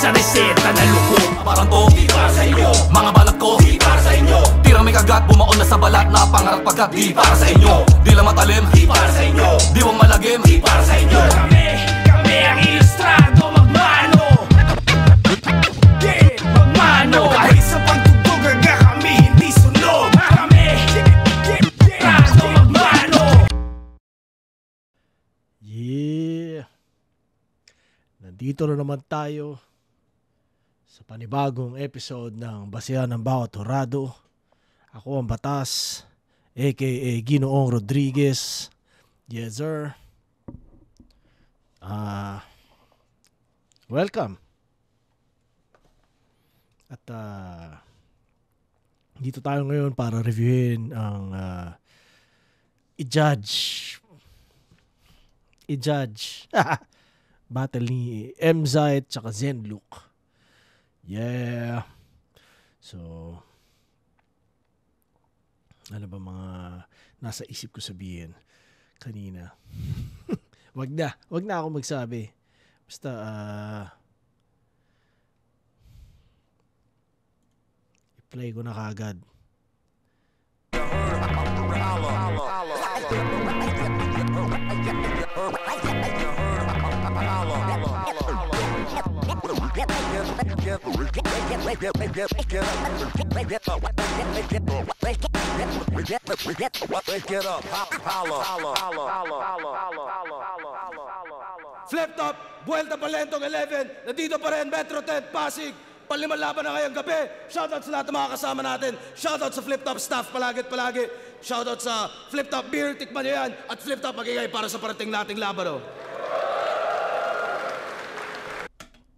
sa reseta na luko. Parang to, di para sa inyo. Mga balat ko, di para sa inyo. Tira may kagat, bumaon na sa balat na pangarap pagkat di para sa inyo. Di lang matalim, di para sa inyo. Di wang malagim, di para sa inyo. Kami ang ilustrado, magmano. Yeah, magmano. Kahit sa pagtugtog aga kami hindi sunog. Kami, ilustrado, magmano. Yeah. Nandito na naman tayo sa panibagong episode ng Basehan ng Bawat Hurado. Ako ang Batas, aka Ginoong Rodriguez. Yes sir. Welcome. At dito tayo ngayon para reviewin ang i-judge battle ni Emzai at saka Zenlook. Yeah. So, ano ba mga nasa isip ko sabihin kanina? Wag na ako magsabi. Basta i-play ko na kaagad. Flip Top, Buelta Palentong 11, nandito pa rin Metro 10, Pasig. Palimang laban na ngayong gabi. Shoutout sa lahat ng mga kasama natin. Shoutout sa Flip Top staff palagi. Shoutout sa Flip Top Beer, tikman nyo yan. At Flip Top magigay para sa parating nating laban.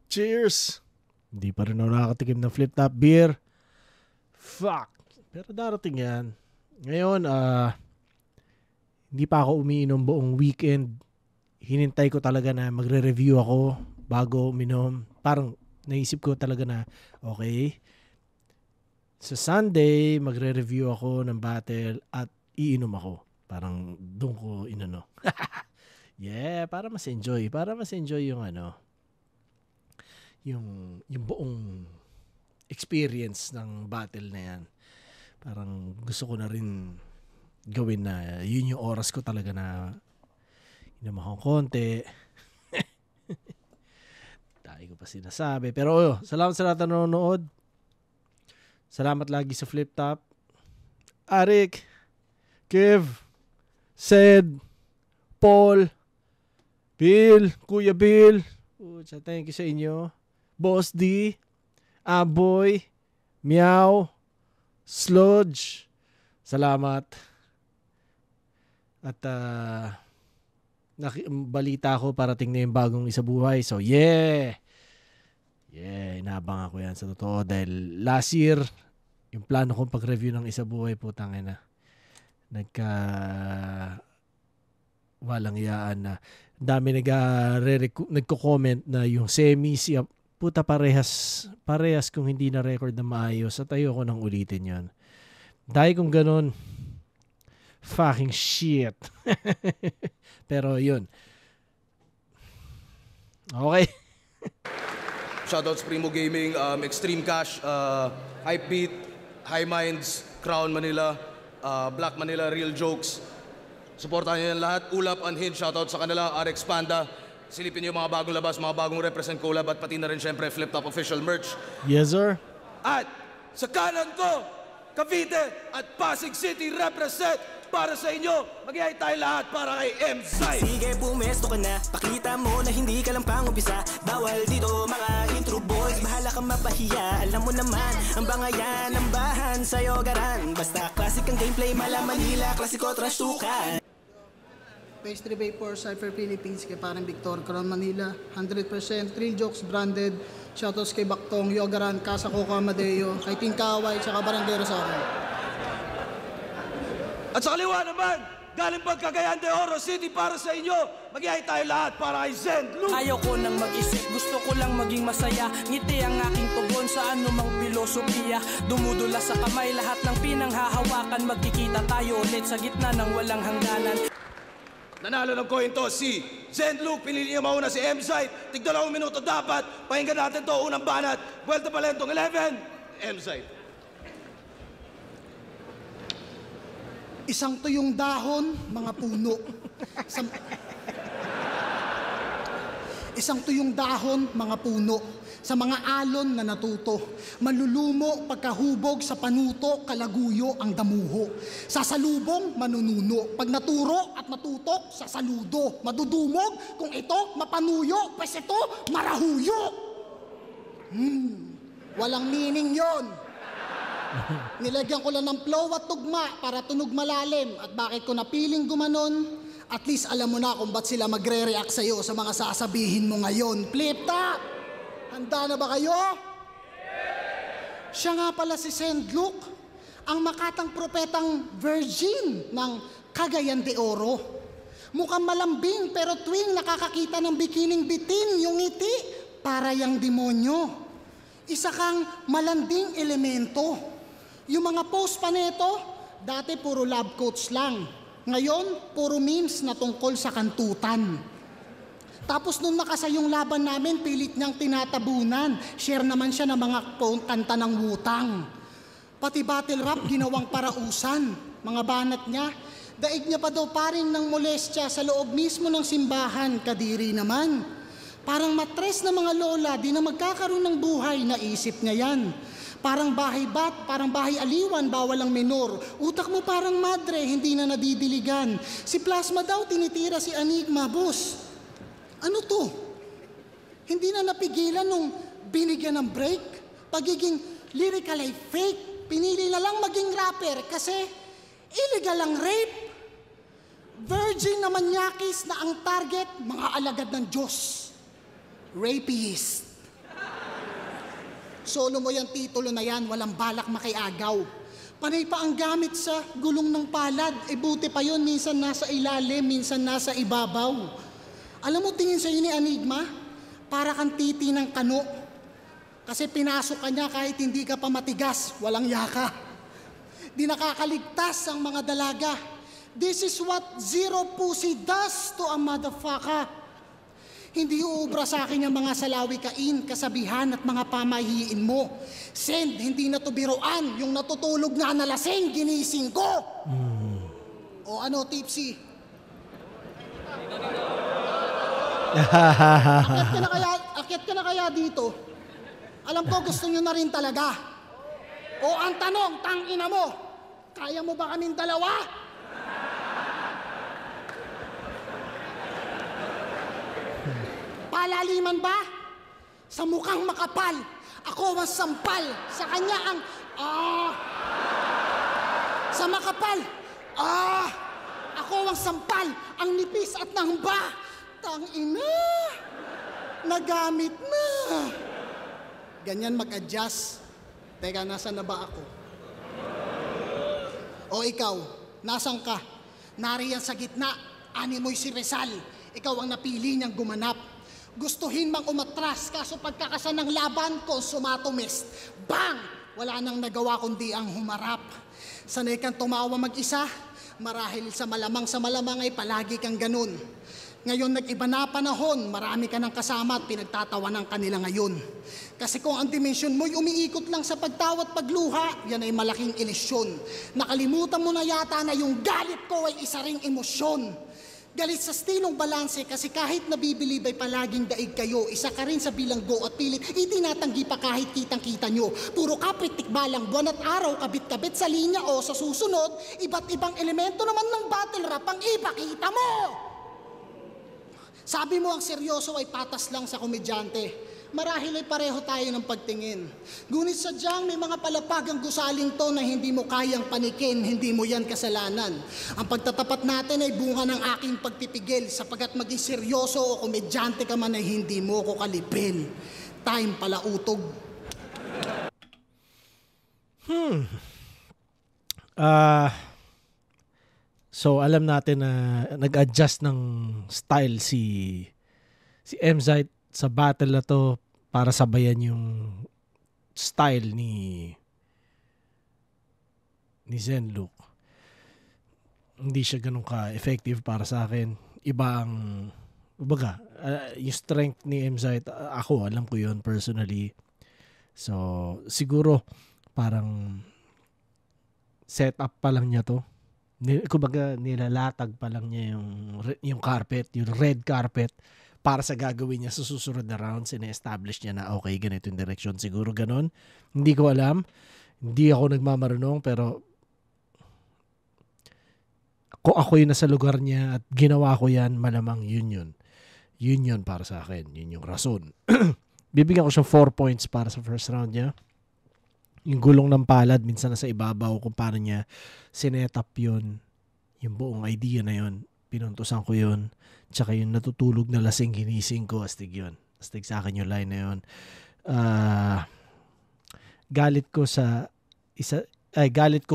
Cheers! Hindi pa rin ako nakakatikim ng Flip Top Beer. Fuck! Pero darating yan. Ngayon, hindi pa ako umiinom buong weekend. Hinintay ko talaga na magre-review ako bago uminom. Parang naisip ko talaga na, okay, sa Sunday, magre-review ako ng battle at iinom ako. Parang doon ko inano. Yeah, para mas enjoy yung yung buong experience ng battle na yan. Parang gusto ko na rin gawin na yun yung oras ko talaga na inom akong konti. Dahil ko pa sinasabi. Pero salamat sa lahat na nanonood. Salamat lagi sa Flip Top. Arik, Kev, Sed, Paul, Bill, Kuya Bill. Thank you sa inyo. Boss D, Aboy, Meow, Sludge. Salamat. At balita ko parating na yung bagong Isabuhay. So yeah, inabang ako yan sa totoo dahil last year yung plano kong pag-review ng Isabuhay, putang ina, walang iyaan na dami nagko-comment na yung semis, puta parehas kung hindi na record na maayos at ayoko nang ulitin yon. Dahil kung ganun, fucking shit. Pero yun. Okay. Shoutouts Primo Gaming, Extreme Cash, Hypebeat, High Minds, Crown Manila, Black Manila, Real Jokes. Supportahan niyo yan lahat. Ulap, Unhinged, shoutout sa kanila. RX Panda. Silipin niyo yung mga bagong labas, mga bagong represent collab at pati na rin syempre Flip Top official merch. Yes sir. At sa kanan ko, Cavite at Pasig City represent para sa inyo. Mag-ihay tayo lahat para kay Emzai. Sige, pumesto ka na. Pakita mo na hindi ka lang pang-umpisa. Bawal dito mga intro boys. Bahala ka mapahiya. Alam mo naman, ang bangayan, ang bahan sa'yo garan. Basta classic ang gameplay, mala Manila, klasiko trash tukan. Pastry Vapor, Cypher Philippines, kay parang Victor, Crown Manila, 100%, Real Jokes Branded, shoutouts kay Baktong, Yogaran, Casa Coca Amadeo, kay Tingkaway, tsaka Barangay Rosario. At sa kaliwa naman, galing Cagayan de Oro City para sa inyo. Mag-ihay tayo lahat para kay Zenlook. Ayaw ko nang mag-isip, gusto ko lang maging masaya. Ngiti ang aking tugon sa anumang filosofiya. Dumudula sa kamay lahat ng pinanghahawakan. Magkikita tayo ulit sa gitna ng walang hangganan. Nanalo ng coin to si Zen Luke, pinili niya mauna si M-Site. Tig 2 minuto dapat. Pakinggan natin to, unang banat. Vuelta Palentong 11, M-Site. Isang tuyong dahon, mga puno. Isang tuyong dahon, mga puno. Sa mga alon na natuto. Malulumo pagkahubog sa panuto, kalaguyo ang damuho. Sasalubong, manununo. Pag naturo at natutok, sasaludo. Madudumog, kung ito mapanuyo, pues ito marahuyo. Walang meaning yon. Nilagyan ko lang ng flow at tugma para tunog malalim. At bakit ko napiling gumanon? At least alam mo na kung ba't sila magre-react sa'yo sa mga sasabihin mo ngayon. Flip top! Handa na ba kayo? Siya nga pala si St. Luke, ang makatang propetang virgin ng Cagayan de Oro. Mukhang malambing pero tuwing nakakakita ng bikining bitin yung ngiti, para yang demonyo. Isa kang malanding elemento. Yung mga post pa nito, dati puro love quotes lang. Ngayon, puro memes na tungkol sa kantutan. Tapos nung nakasa yung laban namin, pilit niyang tinatabunan. Share naman siya ng mga kanta ng Wutang. Pati battle rap, ginawang parausan. Mga banat niya, daig niya pa daw paring ng molestya sa loob mismo ng simbahan, kadiri naman. Parang matres na mga lola, di na magkakaroon ng buhay, naisip niya yan. Parang bahay bat, parang bahay aliwan, bawal ang menor. Utak mo parang madre, hindi na nadidiligan. Si Plasma daw tinitira si Enigma, boss. Ano to? Hindi na napigilan nung binigyan ng break? Pagiging lyrical ay fake. Pinili na lang maging rapper kasi illegal ang rape. Virgin na manyakis na ang target, mga alagad ng Diyos. Rapist. Solo mo yung titulo na yan, walang balak makiagaw. Panay pa ang gamit sa gulong ng palad. Buti pa yun, minsan nasa ilalim, minsan nasa ibabaw. Alam mo, tingin sa'yo ni Enigma, para kang titi ng kano. Kasi pinasok ka niya kahit hindi ka pa matigas, walang yaka. Di nakakaligtas ang mga dalaga. This is what zero pussy does to a motherfucker. Hindi uubra sa akin yung mga salawikain, kasabihan at mga pamahiin mo. Send, hindi na to biruan. Yung natutulog na nalasing, ginising ko. O ano, tipsy? Akyat ka na kaya dito? Alam ko gusto nyo na rin talaga. O ang tanong, tangina mo, kaya mo ba kaming dalawa? Palaliman ba? Sa mukhang makapal, ako ang sampal. Sa kanya ang Sa makapal, ako ang sampal. Ang nipis at nangba. Tangina, nagamit na. Ganyan mag-adjust. Teka, nasan na ba ako? O ikaw, nasan ka? Nariyan sa gitna, animoy si Rizal. Ikaw ang napili niyang gumanap. Gustuhin mang umatras, kaso pagkakasan ng laban, konsumato mist. Bang! Wala nang nagawa kundi ang humarap. Sanay kang tumawa mag-isa, marahil sa malamang ay palagi kang ganun. Ngayon nag-iba na panahon, marami ka ng kasama at pinagtatawanan kanila ngayon. Kasi kung ang dimensyon mo'y umiikot lang sa pagtawa at pagluha, yan ay malaking ilusyon. Nakalimutan mo na yata na yung galit ko ay isa ring emosyon. Galit sa stilong balanse kasi kahit nabibilib ay palaging daig kayo. Isa ka rin sa bilanggo at pilit, itinatanggi pa kahit kitang-kita nyo. Puro kapit, tikbalang, buwan at araw, kabit-kabit sa linya o sa susunod, iba't ibang elemento naman ng battle rap ang ipakita mo. Sabi mo ang seryoso ay patas lang sa komedyante. Marahil ay pareho tayo ng pagtingin. Ngunit sadyang may mga palapagang gusaling to na hindi mo kayang panikin, hindi mo yan kasalanan. Ang pagtatapat natin ay bunga ng aking pagpipigil sapagkat maging seryoso o komedyante ka man ay hindi mo ko kalipin. Time pala utog. So alam natin na nag-adjust ng style si M-Site sa battle na to para sabayan yung style ni Zen Luke. Hindi siya ganun ka-effective para sa akin. Iba ang Baga, yung strength ni Mzite, ako, alam ko yun personally. So, siguro, parang setup pa lang niya to. Kumbaga, nilalatag pa lang niya yung carpet, yung red carpet, para sa gagawin niya sa susunod na rounds. Ina-establish niya na, okay, ganito yung direction. Siguro ganon. Hindi ko alam. Hindi ako nagmamarunong, pero kung ako yung nasa lugar niya at ginawa ko yan, malamang yun. Yun para sa akin. Yun yung rason. Bibigyan ko siya 4 points para sa first round niya. Yung gulong ng palad, minsan nasa ibabaw kung paano niya sinet up yun. Yung buong idea na yun. Pinuntusan ko yun. Tsaka yung natutulog na lasing, ginising ko. Astig yun. Astig sa akin yung line na yun. Galit ko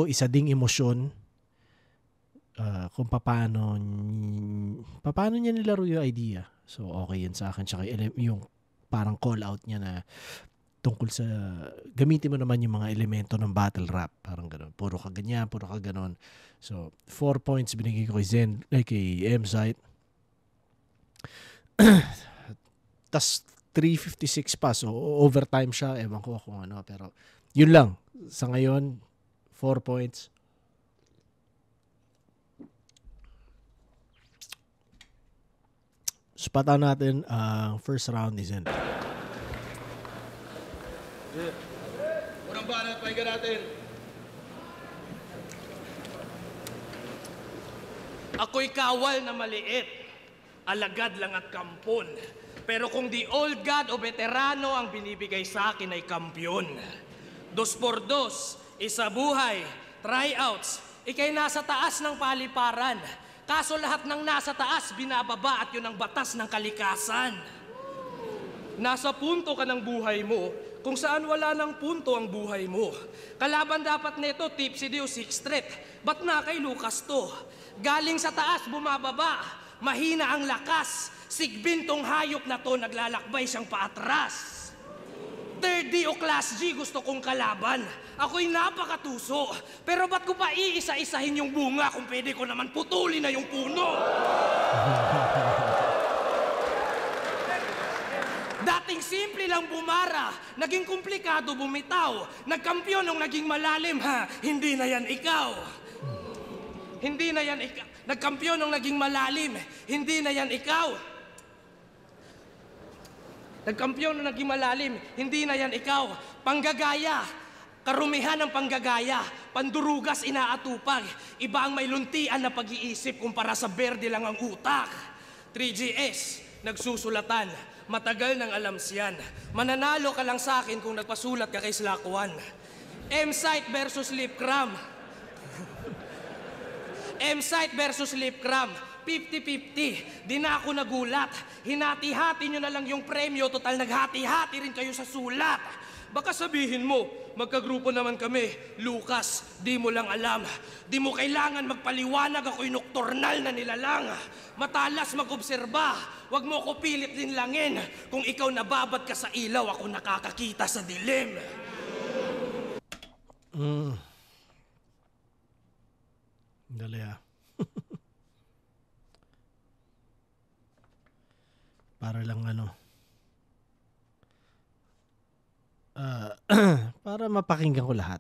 isa ding emosyon. Kung paano niya nilaro yung idea. So, okay yun sa akin. Tsaka yung parang call out niya na tungkol sa, gamitin mo naman yung mga elemento ng battle rap. Parang gano'n. Puro ka ganyan, puro ka gano'n. So, 4 points binigay ko kay Mzite. Tas 356 pa. So, overtime siya. Ewan ko kung ano. Pero, yun lang. Sa ngayon, 4 points. Spatan natin ang first round ni Zen. Unang banat, pahinga natin. Ako'y kawal na maliit, alagad lang at kampon. Pero kung di old god o veterano ang binibigay sa akin ay kampyon. 2x2, isa buhay, tryouts, ikay nasa taas ng paliparan. Kaso lahat ng nasa taas, binababa at yun ang batas ng kalikasan. Nasa punto ka ng buhay mo, kung saan wala ng punto ang buhay mo. Kalaban dapat nito, Tipsy D o Sixth Street. Ba't na kay Lucas to? Galing sa taas, bumababa. Mahina ang lakas. Sigbintong hayop na to, naglalakbay siyang paatras. 3D o Class G gusto kong kalaban. Ako'y napakatuso. Pero ba't ko pa iisa-isahin yung bunga kung pwede ko naman putulin na yung puno? Dating simple lang bumara, naging komplikado bumitaw. Nagkampiyon nung naging malalim, ha? Hindi na yan ikaw. Hindi na yan ikaw. Nagkampiyon nung naging malalim, hindi na yan ikaw. Nagkampiyon nung naging malalim, hindi na yan ikaw. Panggagaya, karumihan ng panggagaya. Pandurugas inaatupag. Iba ang may luntian na pag-iisip kumpara sa berde lang ang utak. 3GS, nagsusulatan. Matagal nang alam siyan. Mananalo ka lang sa akin kung nagpasulat ka kay Slakwan. Mzite versus Lipcram. Mzite versus Lipcram. 50-50. Di na ako nagulat. Hinati-hati nyo na lang yung premyo. Total naghati-hati rin kayo sa sulat. Baka sabihin mo, magkagrupo naman kami. Lucas, di mo lang alam. Di mo kailangan magpaliwanag, ako'y nocturnal na nilalang. Matalas mag-obserba, wag mo ko pilit linlangin. Kung ikaw nababad ka sa ilaw, ako nakakakita sa dilim. Dali ah. Para lang para mapakinggan ko lahat.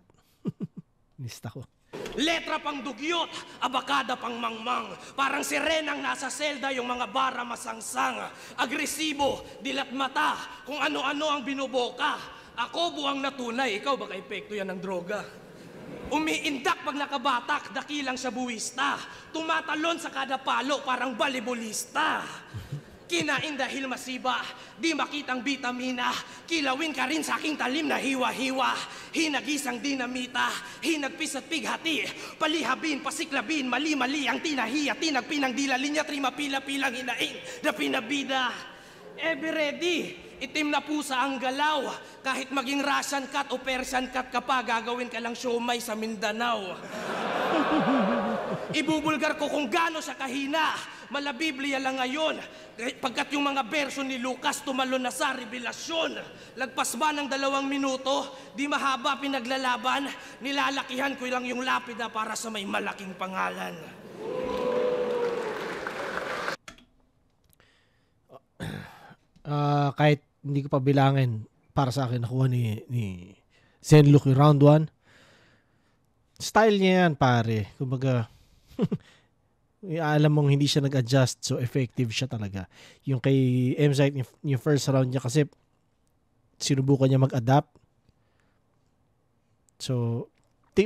Lista ko. Letra pang dugyot, abakada pang mangmang. Parang sirenang nasa selda, yung mga bara masangsang. Agresibo, dilat mata, kung ano-ano ang binuboka. Ako buwang natunay, ikaw baka epekto yan ng droga. Umiindak pag nakabatak, dakilang sa buwista. Tumatalon sa kada palo, parang balibulista. Kinain dahil masiba, di makitang bitamina. Kilawin ka rin sa aking talim na hiwa-hiwa. Hinagisang dinamita, hinagpis at pighati. Palihabin, pasiklabin, mali-mali ang tinahiya. Tinagpinang dilalinya, trimapila-pilang hinaing na pinabida. Be ready, itim na pusa ang galaw. Kahit maging Russian cat o Persian cat ka pa, gagawin ka lang siomay sa Mindanao. Ibubulgar ko kung gaano sa kahina. Malabiblia lang ngayon. Pagkat yung mga verso ni Lucas tumalon na sa revelasyon. Lagpas ba ng 2 minuto? Di mahaba pinaglalaban. Nilalakihan ko lang yung lapida para sa may malaking pangalan. Kahit hindi ko pa bilangin, para sa akin nakuha ni Zenluk yung round 1. Style niya yan, pare. Kumbaga, alam mong hindi siya nag-adjust, so effective siya talaga. Yung kay Mzite, yung first round niya kasi sinubukan niya mag-adapt. So,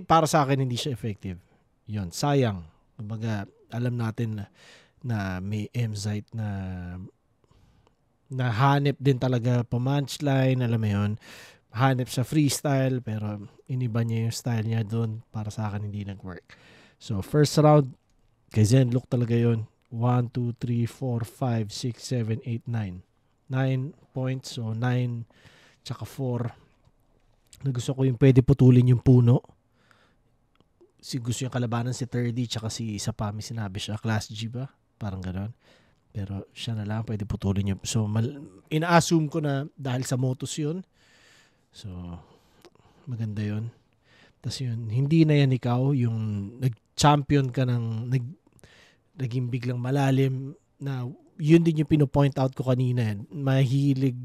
para sa akin hindi siya effective. Yun, sayang. Kumbaga, alam natin na may Mzite na hanip din talaga punchline, alam mo yun. Hanip sa freestyle, pero iniba niya yung style niya doon. Para sa akin hindi nag-work. So, first round, kay Zenluk talaga yun. 1, 2, 3, 4, 5, 6, 7, 8, 9. 9 points. So, 9 tsaka 4. Gusto ko yung pwede putulin yung puno. Gusto yung kalabanan si 30 tsaka si isa pa, may sinabi siya. Class G ba? Parang gano'n. Pero siya na lang pwede putulin yung... So, ina-assume ko na dahil sa motos yun. So, maganda yun. Tapos yun, hindi na yan ikaw yung nag-champion ka ng naging biglang malalim na yun din yung pino-point out ko kanina. Mahilig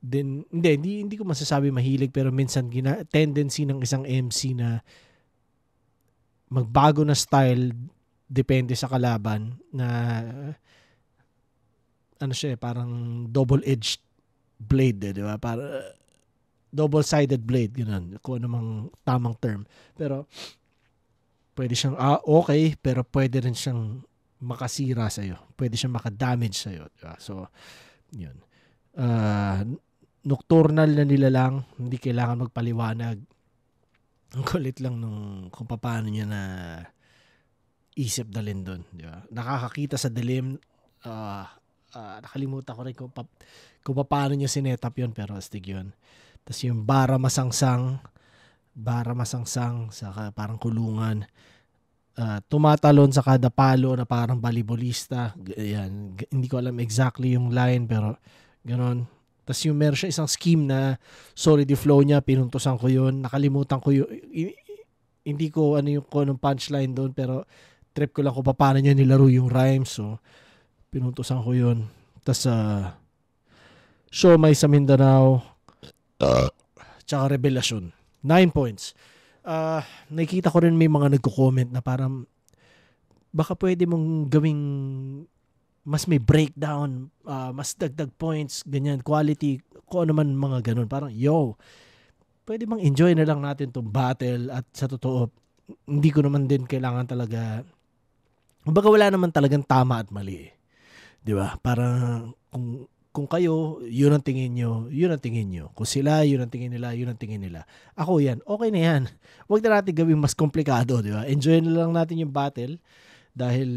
din, hindi ko masasabi mahilig, pero minsan tendency ng isang MC na magbago na style depende sa kalaban na ano siya, parang double-edged blade, di ba? Double-sided blade, gano'n. Kung ano mang tamang term. Pero, pwede siyang, okay, pero pwede rin siyang makasira sa'yo. Pwede siyang makadamage sa'yo. Diba? So, yun. Nocturnal na nila lang. Hindi kailangan magpaliwanag. Ang kulit lang kung paano niya na isip dalhin doon. Diba? Nakakakita sa dilim. Nakalimutan ko rin kung paano niya sinetup yun, pero astig yun. Tapos yung bara masangsang sa parang kulungan. Tumatalon sa kada palo na parang volleyballista. Yan. Hindi ko alam exactly yung line, pero gano'n. Tapos yung meron siya isang scheme na solid flow niya, pinuntusan ko yun. Nakalimutan ko yun. Hindi ko kung anong punchline doon, pero trip ko lang kung paano niya nilaro yung rhymes. So, pinuntusan ko yun. Tapos, Siomay sa Mindanao, tsaka Revelasyon. 9 points. Nakikita ko rin may mga nagko-comment na parang baka pwede mong gawing mas may breakdown, mas dagdag points, ganyan, quality, kung ano man mga ganun. Parang, pwede bang enjoy na lang natin tong battle at sa totoo, hindi ko naman din kailangan talaga, baga wala naman talagang tama at mali. Di ba? Parang kung kayo, yun ang tingin nyo, yun ang tingin nyo. Kung sila, yun ang tingin nila, yun ang tingin nila. Ako yan, okay na yan. Huwag na natin gawing mas komplikado, di ba? Enjoy na lang natin yung battle dahil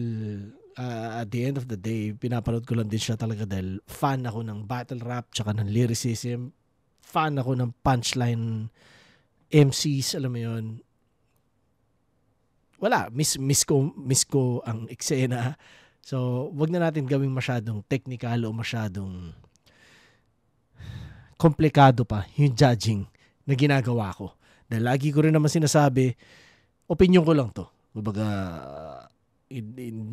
at the end of the day, pinapanood ko lang din siya talaga dahil fan ako ng battle rap tsaka ng lyricism. Fan ako ng punchline MCs, alam mo yun. Wala, miss ko ang eksena. So, wag na natin gawing masyadong technical o masyadong komplikado pa yung judging na ginagawa ko. Dahil lagi ko rin naman sinasabi, opinion ko lang to. Kumbaga,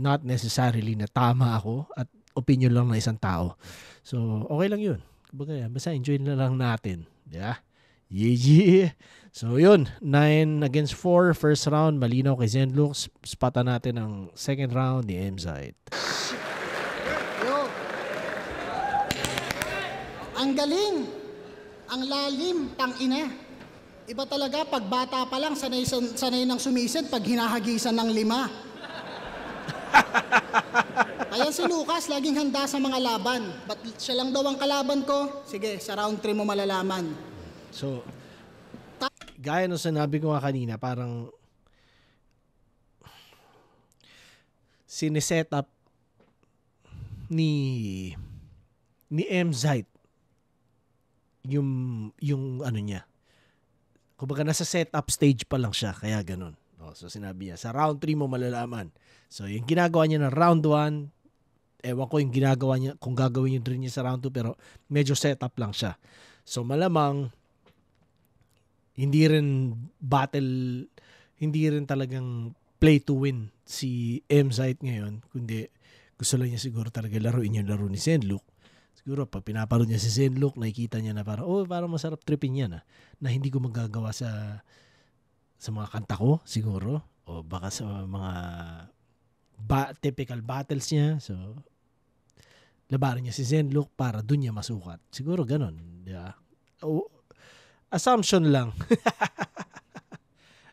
not necessarily na tama ako at opinion lang ng isang tao. So, okay lang yun. Kumbaga, basta enjoy na lang natin. Yeah? Yeah. So, yun. 9 against 4. First round, malinaw kay Zenluk. Spatan natin ang second round ni Mzite. Ang galing. Ang lalim. Tangina. Iba talaga, pag bata pa lang, sanay ng sumisid pag hinahagisan ng 5. Kaya si Lucas, laging handa sa mga laban. Ba't siya lang daw ang kalaban ko? Sige, sa round 3 mo malalaman. So, gaya nung sinabi ko nga kanina, parang sineset up ni Mzite yung ano niya. Kumbaga nasa setup stage pa lang siya, kaya ganun. So sinabi niya, sa round 3 mo malalaman. So yung ginagawa niya ng round 1, ewan ko yung ginagawa niya, kung gagawin niya rin niya sa round 2, pero medyo setup lang siya. So malamang hindi rin talagang play to win si Mzite ngayon, kundi gusto lang niya siguro talaga laruin yung laro ni Zenluk. Siguro, pag pinaparod niya si Zenlook, nakikita niya na parang, parang masarap tripping yan na hindi ko magagawa sa mga kanta ko, siguro. O baka sa mga typical battles niya. So, labanan niya si Zenlook para dun niya masukat. Siguro ganun. Yeah. Assumption lang.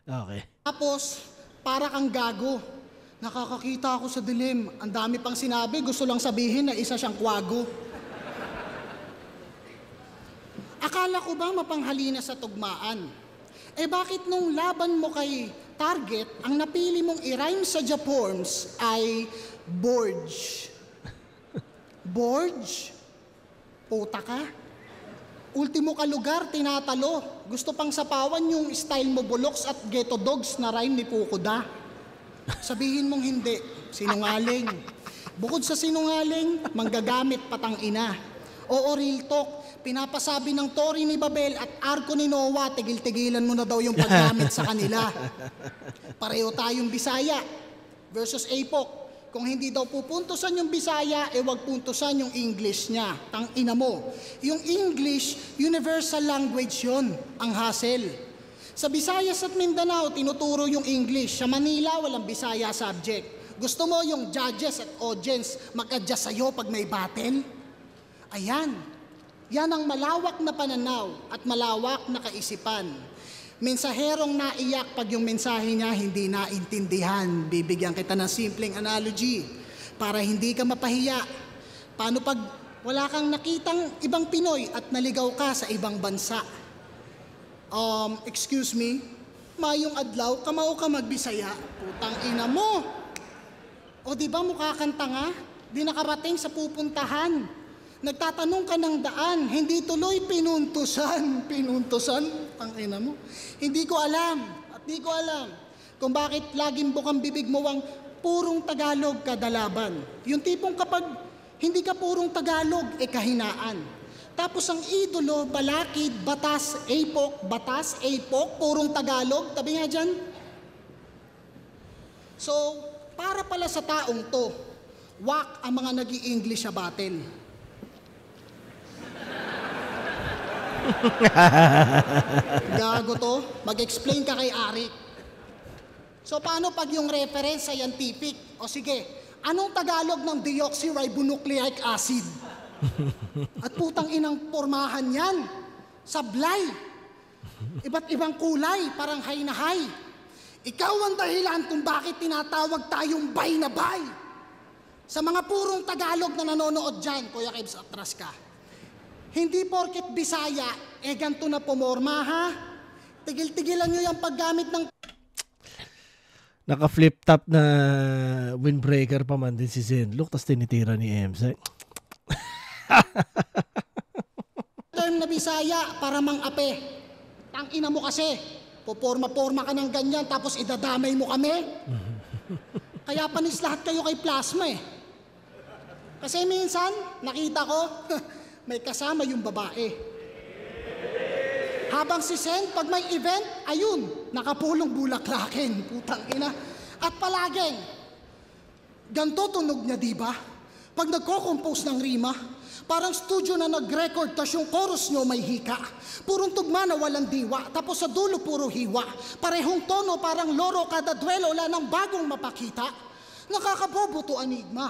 Okay. Tapos, para kang gago. Nakakakita ako sa dilim. Ang dami pang sinabi, gusto lang sabihin na isa siyang kwago. Akala ko ba mapanghalina sa tugmaan? Bakit nung laban mo kay Target, ang napili mong i-rhyme sa Japorms ay Borge? Borge? Puta ka? Ultimo ka lugar, tinatalo. Gusto pang sapawan yung style mo buloks at ghetto dogs na rhyme ni Pukuda. Sabihin mong hindi, sinungaling. Bukod sa sinungaling, manggagamit patang ina. Oo, real talk. Pinapasabi ng Tory ni Babel at Arco ni Noah, tigil-tigilan mo na daw yung paggamit sa kanila. Pareho tayong Bisaya versus APOC. Kung hindi daw pupuntusan yung Bisaya, wag puntusan yung English niya. Tang ina mo. Yung English, universal language yun, ang hassle. Sa Visayas at Mindanao, tinuturo yung English. Sa Manila, walang Bisaya subject. Gusto mo yung judges at audience mag-adjust sa'yo pag may battle? Ayan. Yan ang malawak na pananaw at malawak na kaisipan. Mensaherong naiyak pag yung mensahe niya hindi naintindihan. Bibigyan kita ng simpleng analogy para hindi ka mapahiya. Paano pag wala kang nakitang ibang Pinoy at naligaw ka sa ibang bansa? Excuse me, mayong adlaw, kamao ka magbisaya. Putang ina mo. O di ba mukha kang tanga? Di nakarating sa pupuntahan. Nagtatanong ka ng daan, hindi tuloy pinuntusan. Pinuntusan? Ang ina mo. Hindi ko alam at di ko alam kung bakit laging bukang bibig mo ang purong Tagalog kada laban. Yung tipong kapag hindi ka purong Tagalog, kahinaan. Tapos ang idolo, balakid, batas, APOC, purong Tagalog. Tabi nga dyan. So, para pala sa taong to, wak ang mga nag-i-English sa battle. Gago to, mag-explain ka kay Arik. So paano pag yung reference scientific? O sige, anong Tagalog ng deoxyribonucleic acid? At putang inang pormahan yan. Sablay. Iba't ibang kulay, parang hay na hay. Ikaw ang dahilan kung bakit tinatawag tayong bay na bay. Sa mga purong Tagalog na nanonood dyan, Kuya Kebs, atras ka. Hindi porket Bisaya, ganito na pumorma ha. Tigil-tigilan nyo yung paggamit ng... Naka-flip top na windbreaker pa man din si Zenlook, tapos tinitira ni Emsa. Term na Bisaya para mang-ape. Tangina mo kasi, puporma-porma ka ng ganyan, tapos idadamay mo kami. Kaya panis lahat kayo kay Plasma Kasi minsan, nakita ko... may kasama yung babae. Habang si Sen, pag may event, ayun, nakapulong bulaklakin, putang ina. At palaging, ganto tunog niya, diba? Pag nagko-compose ng rima, parang studio na nag-record, tas yung chorus nyo may hika. Purong tugma na walang diwa, tapos sa dulo puro hiwa. Parehong tono, parang loro, kada duelo, wala nang bagong mapakita. Nakakabobo to enigma.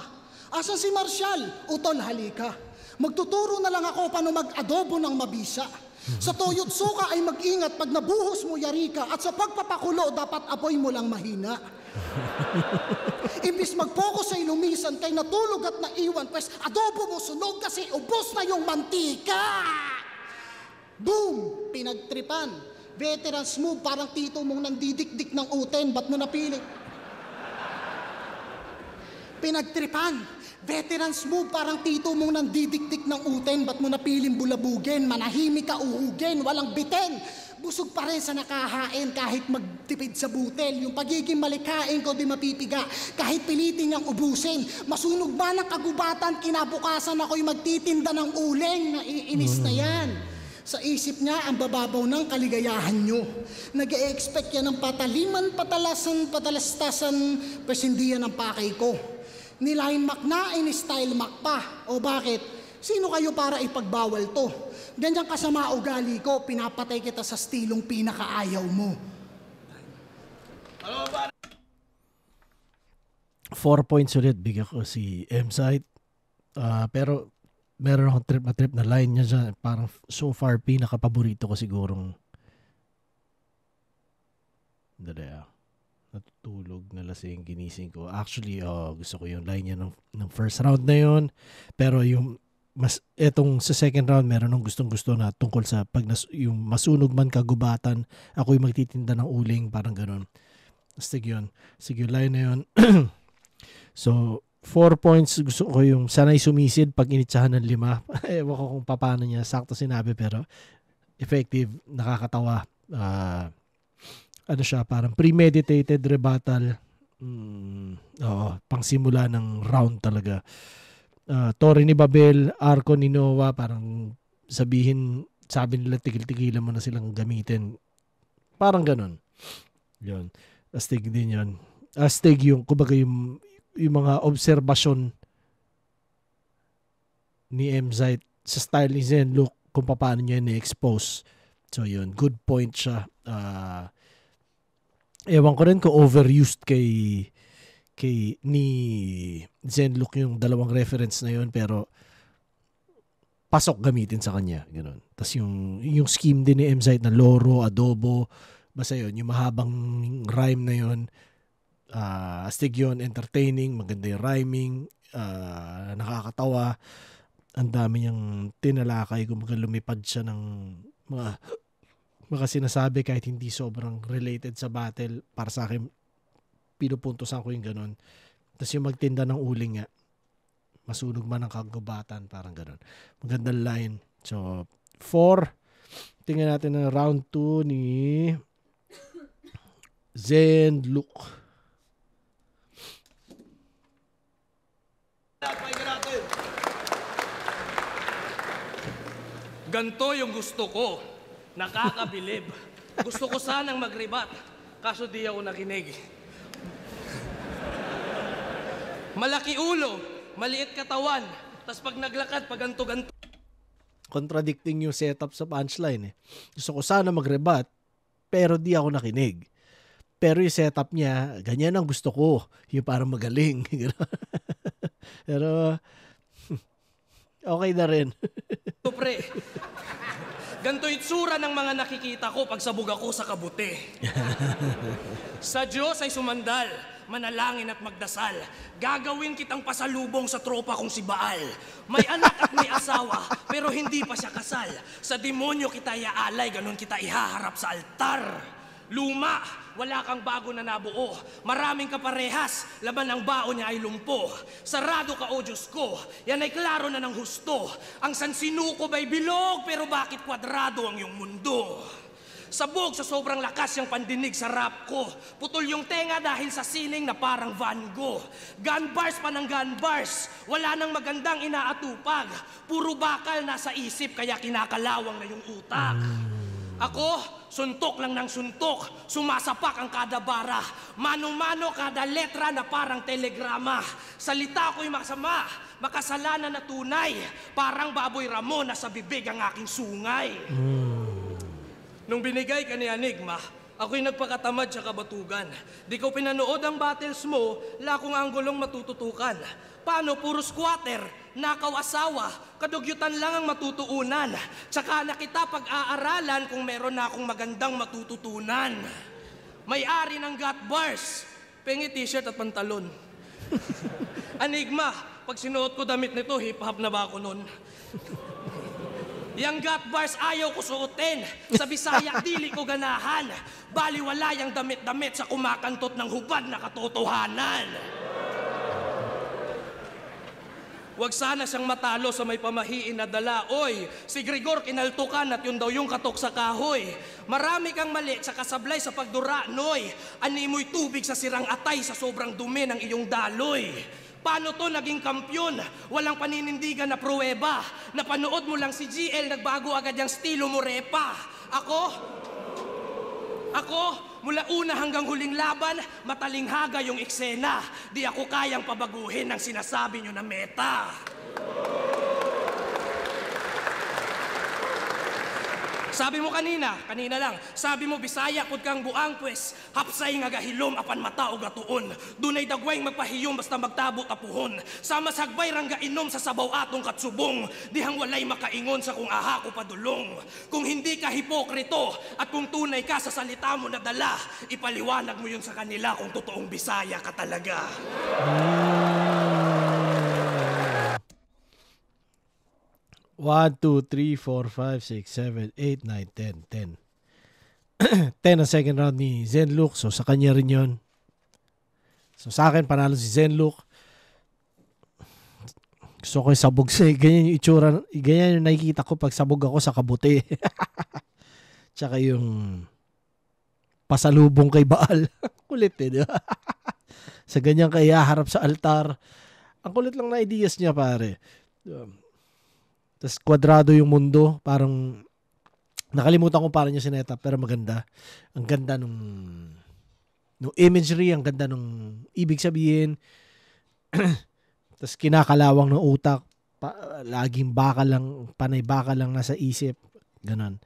Asan si Marshall? Utol, halika. Magtuturo na lang ako paano mag-adobo ng mabisa. Sa toyo't suka ay mag-ingat pag nabuhos mo yarika at sa pagpapakulo dapat apoy mo lang mahina. Imbis mag-focus sa ilumisan kay natulog at naiwan, pues adobo mo sunog kasi ubos na yung mantika. Boom! Pinagtripan. Veterans move, parang tito mong nandidikdik ng uten, ba't mo napili? Pinagtripan. Veterans move, parang tito mong nandidikdik ng uten, ba't mo napiling bulabugin? Manahimik ka, uhugin, walang biten. Busog pa rin sa nakahain kahit magtipid sa butel. Yung pagiging malikain ko di mapipiga kahit pilitin niyang ubusin. Masunog ba ng kagubatan, kinabukasan ako'y magtitinda ng uling. Naiinis na yan. Sa isip niya, ang bababaw ng kaligayahan nyo. Nag-e-expect yan ng pataliman, patalasan, patalastasan, pero hindi yan ang pakay ko. Nilain Mac na, in-style Mac pa. O bakit? Sino kayo para ipagbawal to? Ganyan kasama ugali ko, pinapatay kita sa stilong pinakaayaw mo. 4 points ulit bigyan ko si M-Site. Pero meron akong trip na line niya dyan. Parang so far pinaka-paborito ko sigurong natutulog na lasing ginising ko. Actually, gusto ko yung line niya ng first round na yun. Pero yung etong sa second round, meron ng gustong-gusto na tungkol sa yung masunog man kagubatan, ako'y magtitinda ng uling, parang ganun. Sige yun. Sige yung line na yun. So, 4 points, gusto ko yung sanay sumisid pag initsahan ng 5. Ewan ko kung paano niya sakto sinabi, pero effective, nakakatawa. Ano siya, parang premeditated rebuttal. Pang simula ng round talaga. Torre ni Babel, arco ni Noah, parang sabi nila tigil-tigilan mo na silang gamitin. Parang ganun. Yun. Astig din yun. Astig yung, kumbaga yung mga obserbasyon ni M-Zite sa style ni Zenlook kung paano niya ni-expose. So yun, good point siya. Ewan ko rin kung overused kay ni Zenlook yung dalawang reference na yun, pero pasok gamitin sa kanya, ganoon. Tapos yung scheme din ni M-Zite na loro, adobo, basta yun, yung mahabang rhyme na yun, astig yun, entertaining, maganda yung rhyming, nakakatawa, ang dami niyang tinalakay, kung lumipad siya ng mga sinasabi kahit hindi sobrang related sa battle. Para sa akin, pinupuntosan ko yung ganun. Tapos yung magtinda ng uling nga, masunog man ang kagubatan, parang ganun. Magandang line. So, 4. Tingnan natin ang round 2 ni Zenlook. Ganto yung gusto ko. Nakakabilib. Gusto ko sanang mag-rebat. Kaso di ako nakinig. Malaki ulo, maliit katawan. Tapos pag naglakad, pag ganto-ganto. Contradicting yung setup sa punchline. Gusto ko sana mag-rebat, pero di ako nakinig. Pero yung setup niya, ganyan ang gusto ko. Yung parang magaling. Pero, okay na rin. Pre, ganto itsura ng mga nakikita ko pag sabog ako sa kabuti. Sa Diyos ay sumandal, manalangin at magdasal. Gagawin kitang pasalubong sa tropa kong si Baal. May anak at may asawa, pero hindi pa siya kasal. Sa demonyo kita iaalay, ganun kita ihaharap sa altar. Luma, wala kang bago na nabuo. Maraming kaparehas, laban ang baon niya ay lumpo. Sarado ka, o Diyos ko, yan ay klaro na ng husto. Ang sansinukob ay bilog, pero bakit kwadrado ang iyong mundo? Sabog sa sobrang lakas yung pandinig sa rap ko. Putol yung tenga dahil sa sining na parang Van Gogh. Gun bars pa ng gun bars, wala nang magandang inaatupag. Puro bakal nasa isip, kaya kinakalawang na yung utak. Ako, suntok lang ng suntok, sumasapak ang kada bara. Mano-mano kada letra na parang telegrama. Salita ko'y masama, makasalanan na tunay. Parang baboy Ramon na sa bibig ang aking sungay. Nung binigay ka ni Enigma, ako'y nagpakatamad sa kabatugan. Di ko pinanood ang battles mo, lakong anggulong matututukan. Paano puro squatter, nakaw asawa, kadugyutan lang ang matutuunan. Tsaka na kita pag-aaralan kung meron na akong magandang matututunan. May-ari ng got bars, pengi t-shirt at pantalon. Enigma, pag sinuot ko damit nito, hip-hop na ba ako nun? Yang got bars ayaw ko suotin, sa Bisaya dili ko ganahan. Baliwala yung damit-damit sa kumakantot ng hubad na katotohanan. Huwag sana siyang matalo sa may pamahiin na dala. Oy, si Gregor kinaltukan at yun daw yung katok sa kahoy. Marami kang mali sa kasablay sa pagdura, noy. Animoy tubig sa sirang atay sa sobrang dumi ng iyong daloy. Paano to naging kampyon? Walang paninindigan na pruweba. Napanood mo lang si GL, nagbago agad yung stilo mo, repa. Ako, mula una hanggang huling laban, matalinghaga yung eksena. Di ako kayang pabaguhin ang sinasabi nyo na meta. Sabi mo kanina lang, sabi mo Bisaya pud kang buang pues, hapsay nga gahilom apan mata o gatuon. Dunay dagway magpahiyom basta magtabot apuhon. Sama sagbay rang gainom sa sabaw atong katsubong, dihang walay makaingon sa kung aha ko padulong. Kung hindi ka hipokrito at kung tunay ka sa salita mo na dala, ipaliwanag mo yun sa kanila kung totoong Bisaya ka talaga. 1, 2, 3, 4, 5, 6, 7, 8, 9, 10. 10 ang second round ni Zenlook. So, sa kanya rin yun. So, sa akin, panalo si Zenlook. Gusto ko yung sabog sa ganyan yung itsura. Ganyan yung nakikita ko pag sabog ako sa kabuti. Tsaka yung pasalubong kay Baal. Kulit eh, di ba? Sa ganyan kaya harap sa altar. Ang kulit lang na ideas niya, pare. Tapos kwadrado yung mundo, parang nakalimutan ko parang niya sineta, pero maganda. Ang ganda nung imagery, ang ganda nung ibig sabihin. Tapos kinakalawang ng utak, laging bakal lang, panay bakal lang nasa isip, ganon.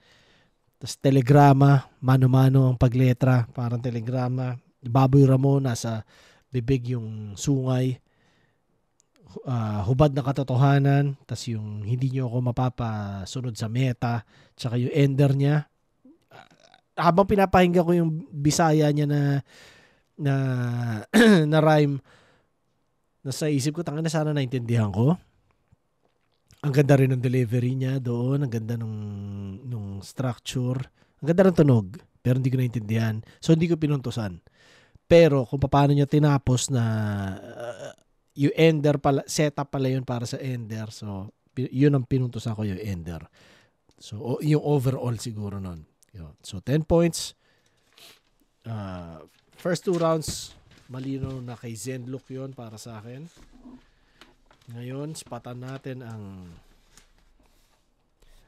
Tapos telegrama, mano-mano ang pagletra, parang telegrama. Baboy Ramon, nasa bibig yung sungay. Hubad na katotohanan, tas yung hindi nyo ako mapapasunod sa meta, tsaka yung ender niya. Habang pinapahinggan ko yung Bisaya niya na rhyme, nasa isip ko, tangina sana naintindihan ko. Ang ganda rin ng delivery niya doon, ang ganda nung structure, ang ganda ng tunog, pero hindi ko naintindihan. So hindi ko pinuntusan. Pero kung paano niya tinapos na yung ender pala, setup pala yun para sa ender. So, yun ang pinuntusan ko, yung ender. So, yung overall siguro nun. So, 10 points. First 2 rounds, malino na kay Zenlook yun para sa akin. Ngayon, spatan natin ang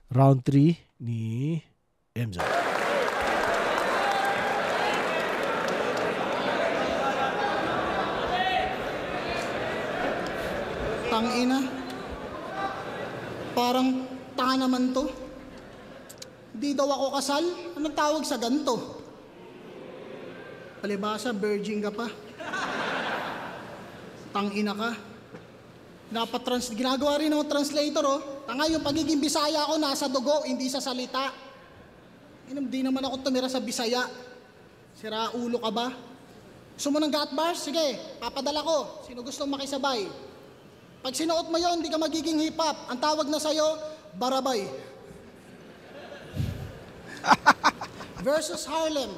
round 3 ni Emza. Tangina. Parang tanga naman to. Di daw ako kasal. Anong tawag sa ganito? Palibasa, virgin ka pa. Tangina ka. Dapat ginagawa rin ng translator, oh. Tanga, yung pagiging Bisaya ko nasa dugo, hindi sa salita. Hindi naman ako tumira sa Bisaya. Sira ulo ka ba? Gusto mo ng gat bars? Sige, papadala ko. Sino gustong makisabay? Pag sinuot mo yun, hindi ka magiging hip-hop. Ang tawag na sa'yo, Barabay. Versus Harlem.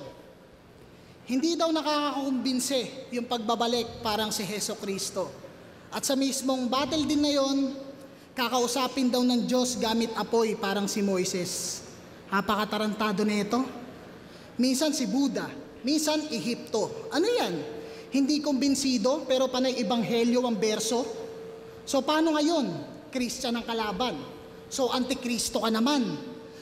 Hindi daw nakakakumbinse yung pagbabalik parang si Heso Kristo. At sa mismong battle din na yun, kakausapin daw ng Diyos gamit apoy parang si Moises. Napakatarantado nito. Minsan si Buddha, minsan Ehipto. Ano yan? Hindi kumbinsido pero panay ebanghelyo ang berso. So paano ngayon? Christian ang kalaban. So antikristo ka naman.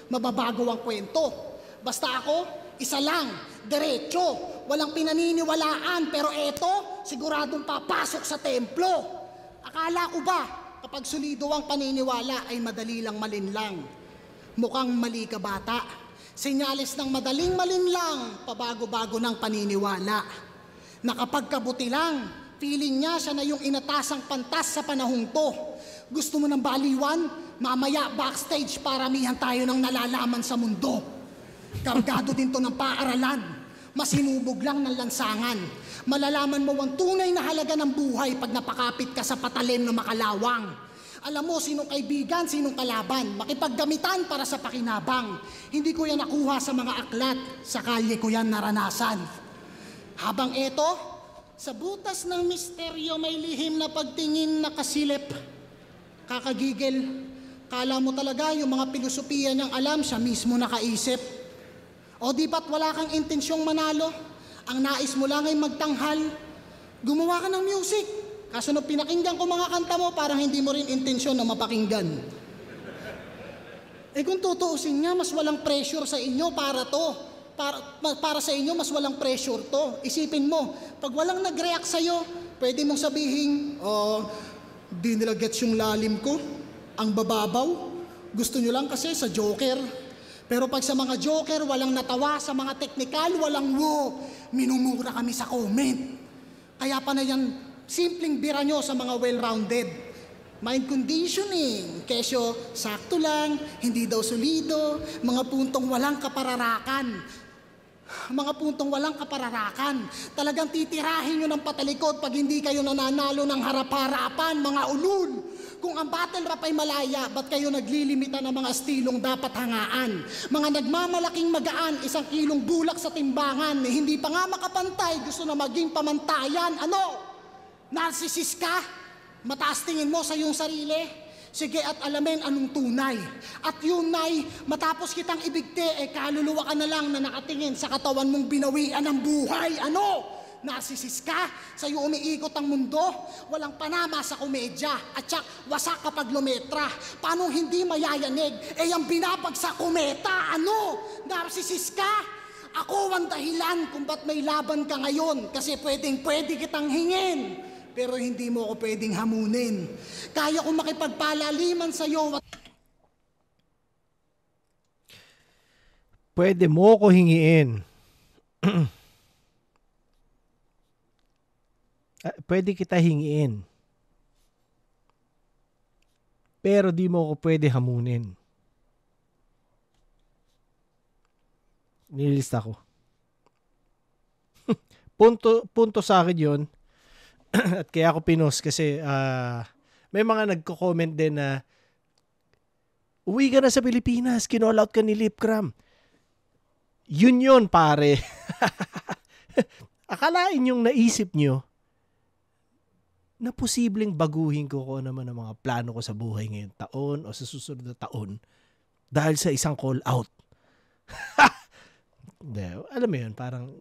Mababago ang kwento. Basta ako, isa lang, diretso. Walang pinaniniwalaan, pero eto, siguradong papasok sa templo. Akala ko ba, kapag solido ang paniniwala ay madali lang malinlang? Mukhang mali ka bata. Senyales ng madaling malinlang, pabago-bago ng paniniwala. Nakapagkabuti lang, feeling niya siya na yung inatasang pantas sa panahong to. Gusto mo ng baliwan? Mamaya backstage paramihan tayo ng nalalaman sa mundo. Kargado din to ng paaralan. Masinubog lang ng lansangan. Malalaman mo ang tunay na halaga ng buhay pag napakapit ka sa patalim na makalawang. Alam mo sinong kaibigan, sinong kalaban. Makipaggamitan para sa pakinabang. Hindi ko yan nakuha sa mga aklat. Sa kalye ko yan naranasan. Habang eto, sa butas ng misteryo may lihim na pagtingin na kasilip. Kakagigil. Kala mo talaga yung mga pilosopiya niyang alam siya mismo nakaisip. O di ba't wala kang intensyong manalo? Ang nais mo lang ay magtanghal. Gumawa ka ng music. Kaso nung pinakinggan ko mga kanta mo, parang hindi mo rin intensyon na mapakinggan. Kung tutuusin nga, mas walang pressure sa inyo para to. Para sa inyo, mas walang pressure to. Isipin mo, pag walang nag-react sa'yo, pwede mong sabihin, di nila gets yung lalim ko, ang bababaw. Gusto nyo lang kasi sa Joker. Pero pag sa mga joker, walang natawa, sa mga technical, walang wo. Minumura kami sa comment. Kaya pa na yan, simpleng bira nyo sa mga well-rounded. Mind conditioning, kesyo sakto lang, hindi daw solido, mga puntong walang kapararakan. Mga puntong walang kapararakan. Talagang titirahin nyo ng patalikod pag hindi kayo nananalo ng harap-harapan, mga ulul. Kung ang battle rap ay malaya, ba't kayo naglilimita ng mga estilong dapat hangaan? Mga nagmamalaking magaan, 1 kilong bulak sa timbangan, hindi pa nga makapantay, gusto na maging pamantayan. Ano? Narcissist ka? Mataas tingin mo sa iyong sarili? Sige at alamin anong tunay. At yun ay, matapos kitang ibigti, kaluluwa ka na lang na nakatingin sa katawan mong binawian ng buhay. Ano? Narcissist ka? Sa'yo umiikot ang mundo? Walang panama sa komedya. At siya, wasak kapag lumetra. Paano hindi mayayanig? Ang binabag sa kometa. Ano? Narcissist ka? Ako ang dahilan kung ba't may laban ka ngayon. Kasi pwede kitang hingin. Pero hindi mo ako pwedeng hamunin. Kaya kong makipagpalaliman sa'yo. Pwede mo ko hingiin. Pwede kita hingiin. Pero di mo ko pwede hamunin. Nililista ko. punto sa akin yun. At kaya ako pinost kasi may mga nagko-comment din na uwi ka na sa Pilipinas, kinall out ka ni Lipcram. Yun pare. Akalain yung naisip nyo na posibleng baguhin ko naman ang mga plano ko sa buhay ngayong taon o sa susunod na taon dahil sa isang call out. Alam mo yun, parang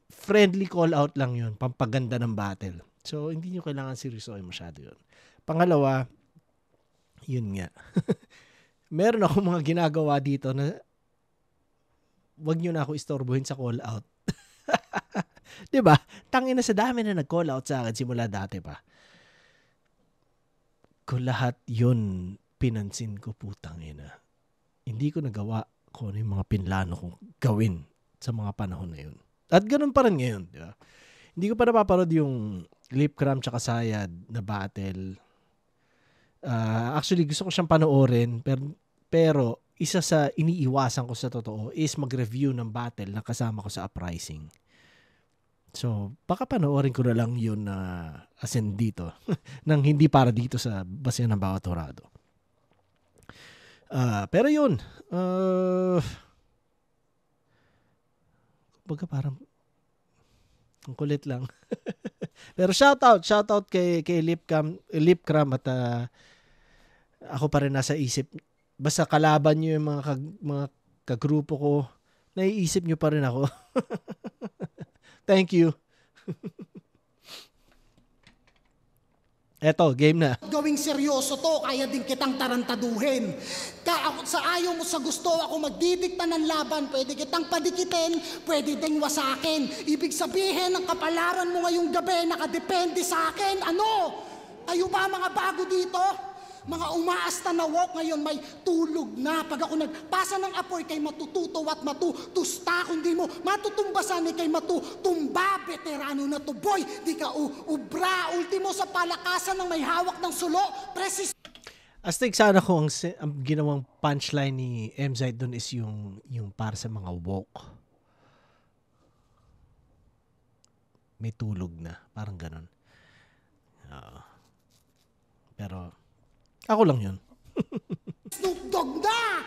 friendly call out lang yun, pampaganda ng battle. So, hindi nyo kailangan seryosohin masyado yun. Pangalawa, yun nga. Meron ako mga ginagawa dito na wag nyo na ako istorbohin sa call out. Diba? Tangina sa dami na nag-call out sa akin simula dati pa. Kung lahat yun pinansin ko, putang ina. Hindi ko nagawa kung ano yung mga pinlano kong gawin sa mga panahon na yun. At ganun pa rin ngayon. Diba? Hindi ko pa napapanood yung Lipcram tsaka Sayad na battle. Actually, gusto ko siyang panoorin. Pero isa sa iniiwasan ko sa totoo is mag-review ng battle na kasama ko sa Uprising. So, baka panoorin ko na lang yun as in dito. Nang hindi para dito sa Basehan ng Bawat Torado. Pero yun. Baga parang ang kulit lang. Pero shoutout kay Lipcram at ako pa rin nasa isip. Basta kalaban nyo yung mga kagrupo ko, naiisip nyo pa rin ako. Thank you. Eto, game na. Gawing seryoso to, kaya din kitang tarantaduhin. Sa ayaw mo sa gusto, ako magdidikta ng laban, pwede kitang padikitin, pwede ding wasakin. Ibig sabihin, ang kapalaran mo ngayong gabi, nakadepende sa akin. Ano? Kayo ba mga bago dito? Mga umaasta na walk ngayon, may tulog na. Pag ako nagpasa ng apoy, kay matututo at matutusta. Kundi mo, matutumbasan kay matutumba. Veterano na to, boy. Di ka ubra. Ultimo sa palakasan ng may hawak ng sulo. Astig sana ko ang ginawang punchline ni MZ doon is yung para sa mga walk. May tulog na. Parang ganun. Pero ako lang yun. Snoop Dogg na!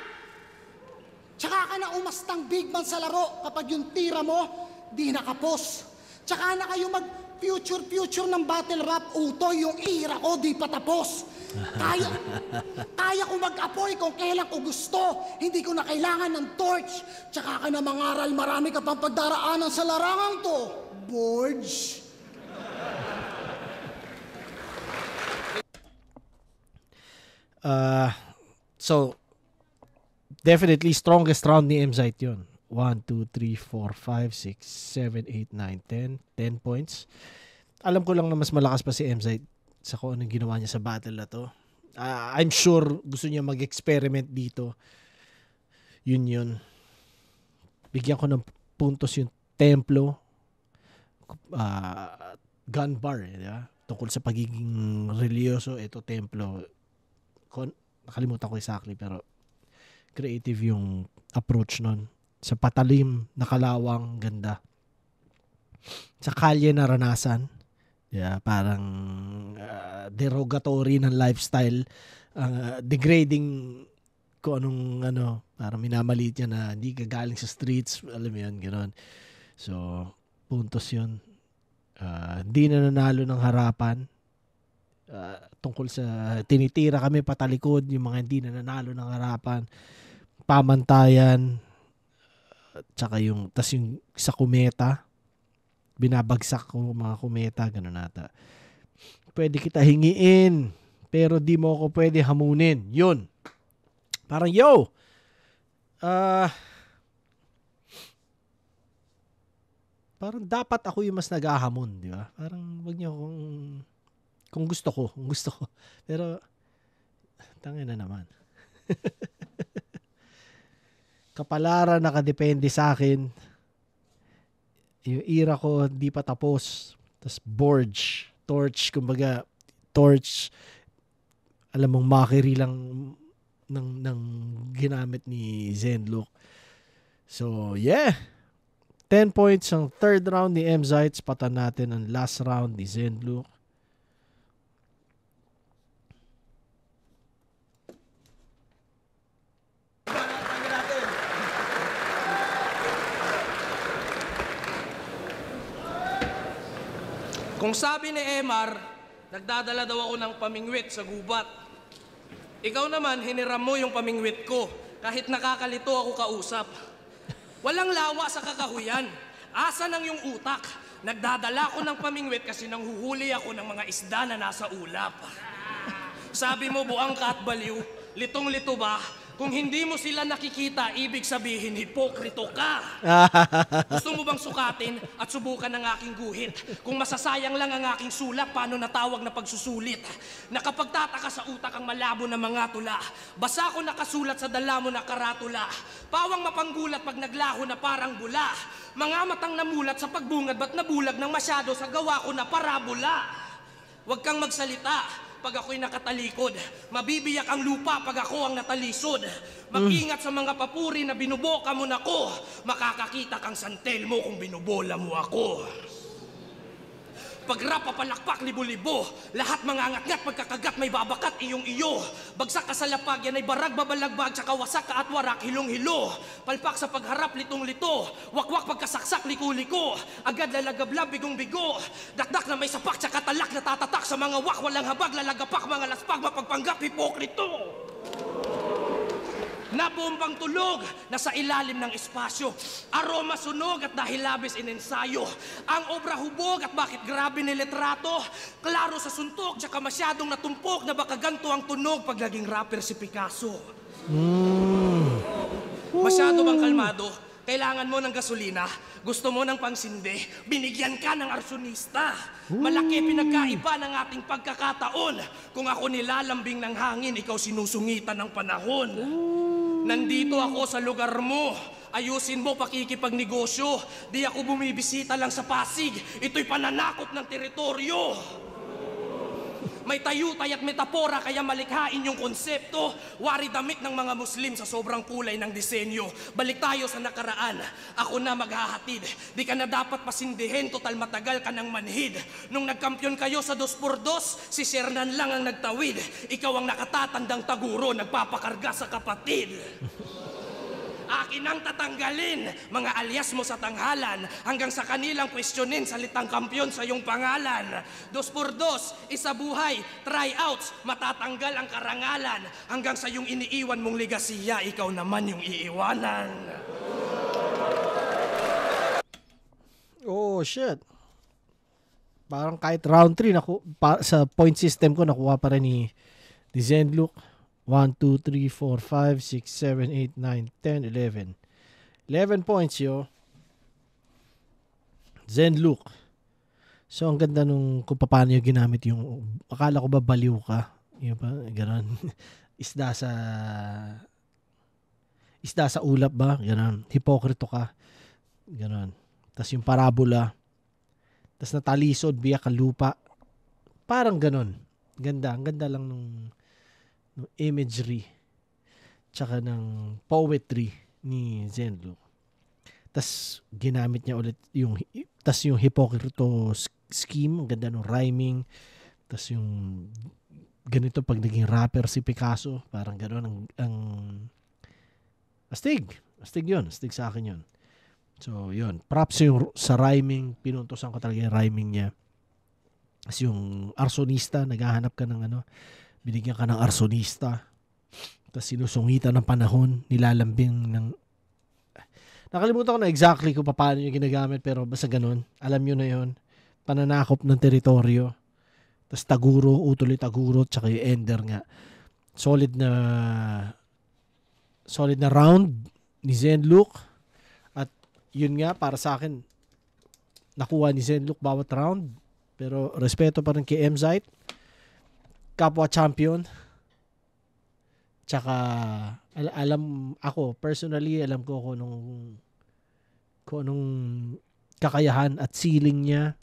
Tsaka ka na umastang big man sa laro kapag yung tira mo, di nakapos. Tsaka na kayo mag-future ng battle rap, utoy, yung ira ko, di pa tapos. Kaya ko mag-apoy kung kailan ko gusto. Hindi ko na kailangan ng torch. Tsaka ka na mangaral, marami ka pang pagdaraanan sa larangang to. Borge. So, definitely strongest round ni MZ yun. 1, 2, 3, 4, 5, 6, 7, 8, 9, 10 points. Alam ko lang na mas malakas pa si MZ sa kung anong ginawa niya sa battle na to. I'm sure gusto niya mag-experiment dito. Yun. Bigyan ko ng puntos yung Templo, gun bar, di ba? Tungkol sa pagiging religyoso, ito Templo. Nakalimutan ko exactly, pero creative yung approach nun. Sa patalim, nakalawang, ganda. Sa kalye naranasan, parang derogatory ng lifestyle, degrading kung anong parang minamalit niya na hindi gagaling sa streets, alam mo yun, gano'n. So, puntos yun. Hindi na nanalo ng harapan. Tungkol sa tinitira kami patalikod, yung mga hindi na nanalo ng harapan. Pamantayan. Tsaka yung sa kumeta, binabagsak ko mga kumeta, gano'n nata. Pwede kita hingiin, pero di mo ako pwede hamunin. Yun. Parang, parang dapat ako yung mas naghahamon, di ba? Parang wag niyo kung gusto ko. Pero, tangin na naman. Kapalaran nakadepende sa akin. Yung era ko, di pa tapos. Tapos, torch, kumbaga, alam mong mockery lang ng ginamit ni Zenlook. So, 10 points ang third round ni M-Zites. Patan natin ang last round ni Zenlook. Kung sabi ni MR, nagdadala daw ako ng pamingwit sa gubat. Ikaw naman, hiniram mo yung pamingwit ko, kahit nakakalito ako kausap. Walang lawa sa kakahuyan. Asa ng yung utak? Nagdadala ko ng pamingwit kasi nanghuhuli ako ng mga isda na nasa ulap. Sabi mo, buang ka at baliw, litong-lito ba? Kung hindi mo sila nakikita, ibig sabihin, hipokrito ka. Gusto mo bang sukatin at subukan ng aking guhit? Kung masasayang lang ang aking sulat, paano natawag na pagsusulit? Nakapagtataka sa utak ang malabo na mga tula. Basa ko nakasulat sa dala mo na karatula. Pawang mapanggulat pag naglaho na parang bula. Mga matang namulat sa pagbungad, ba't nabulag ng masyado sa gawa ko na parabola? Huwag kang magsalita pag ako'y nakatalikod. Mabibiyak ang lupa pag ako ang natalisod. Mag-ingat sa mga papuri na binuboka mo na ko. Makakakita kang santel mo kung binubola mo ako. Pag rap papalakpak libo-libo, lahat mga angat-ngat pagkakagat may babakat iyong-iyo. Bagsak ka sa lapag, yan ay barag babalagbag, tsaka wasak ka at warak hilong-hilo. Palpak sa pagharap litong-lito, wakwak pagkasaksak liko-liko. Agad lalagablab bigong-bigo, dakdak na may sapak tsaka talak na tatatak sa mga wak. Walang habag lalagapak mga laspag, mapagpanggap hipokrito. Nabombang tulog, nasa ilalim ng espasyo. Aroma sunog at dahil labis inensayo. Ang obra hubog at bakit grabe nilitrato. Klaro sa suntok, tsaka masyadong natumpok na baka ganto ang tunog pag naging rapper si Picasso. Masyado bang kalmado? Kailangan mo ng gasolina? Gusto mo ng pangsindi? Binigyan ka ng arsonista. Malaki pinagkaiba ng ating pagkakataon. Kung ako nilalambing ng hangin, ikaw sinusungitan ng panahon. Nandito ako sa lugar mo. Ayusin mo pakikipagnegosyo. Di ako bumibisita lang sa Pasig. Ito'y pananakop ng teritoryo. May tayutay at metapora kaya malikhain yung konsepto. Wari damit ng mga Muslim sa sobrang kulay ng disenyo. Balik tayo sa nakaraan. Ako na maghahatid. Di ka na dapat pasindihin, total matagal ka ng manhid. Nung nagkampiyon kayo sa 2x2, si Shernan lang ang nagtawid. Ikaw ang nakatatandang taguro, nagpapakarga sa kapatid. Akin ang tatanggalin, mga alias mo sa tanghalan, hanggang sa kanilang kwestiyonin salitang kampyon sa iyong pangalan. 2x2, isa buhay, tryouts, matatanggal ang karangalan, hanggang sa iyong iniiwan mong legasiya, ikaw naman yung iiwanan. Oh, shit. Parang kahit round 3, sa point system ko, nakuha pa rin ni Zenlook. 1, 2, 3, 4, 5, 6, 7, 8, 9, 10, 11. 11 points, yo. Zenlook. So, ang ganda nung kung paano yung ginamit yung, akala ko ba baliw ka? Yung pa, gano'n. isda sa ulap ba? Ganon. Hipokrito ka. Ganon. Tas yung parabola. Tas natalisod, biyak ang lupa. Parang ganon. Ganda. Ang ganda lang nung imagery. Tsaka ng poetry ni Zenlook. Tas ginamit niya ulit yung hipokrito scheme. Ang ganda ng rhyming. Tas yung ganito pag naging rapper si Picasso. Parang ganon ang astig. Astig yun. Astig sa akin yun. So, yun. Props yung sa rhyming. Pinuntosan ko talaga yung rhyming niya. Kasi yung arsonista, naghahanap ka ng binigyan ka ng arsonista. Tapos sinusungitan ng panahon, nilalambing ng... Nakalimutan ko na exactly kung paano yung ginagamit, pero basta ganun. Alam nyo na yun. Pananakop ng teritoryo. Tapos taguro, utuloy taguro, tsaka yung ender nga. Solid na round ni Zenlook. At yun nga, para sa akin, nakuha ni Zenlook bawat round. Pero respeto pa rin kay Emzite. Kapwa champion. Tsaka, personally, alam ko kung anong kakayahan at ceiling niya.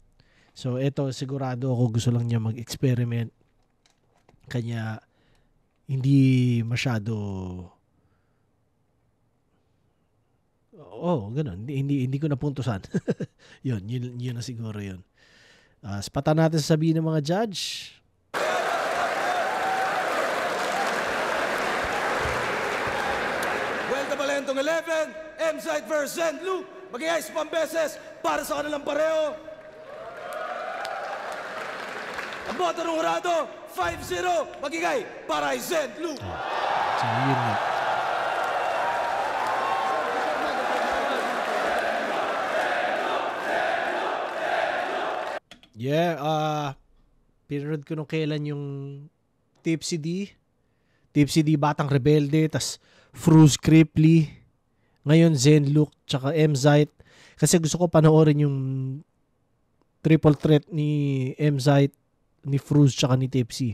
So, ito, sigurado ako gusto lang niya mag-experiment. Kanya, hindi masyado... ganun. Hindi ko napuntusan. yun na siguro yun. Spatan natin sabihin ng mga judge. Well, Tabalentong 11, Emzite versus Zenlook. Mag-iayos pang beses para sa kanilang pareho. Ang boto ng hurado, 5-0. Magigay para kay Zenlook. So, yun nga. Yeah, pinanood ko nung kailan yung Tipsy D, Batang Rebelde, tas Fruz Cripply, ngayon Zenlook, tsaka Emzite. Kasi gusto ko panoorin yung triple threat ni Emzite, ni Fruz, tsaka ni Tipsy.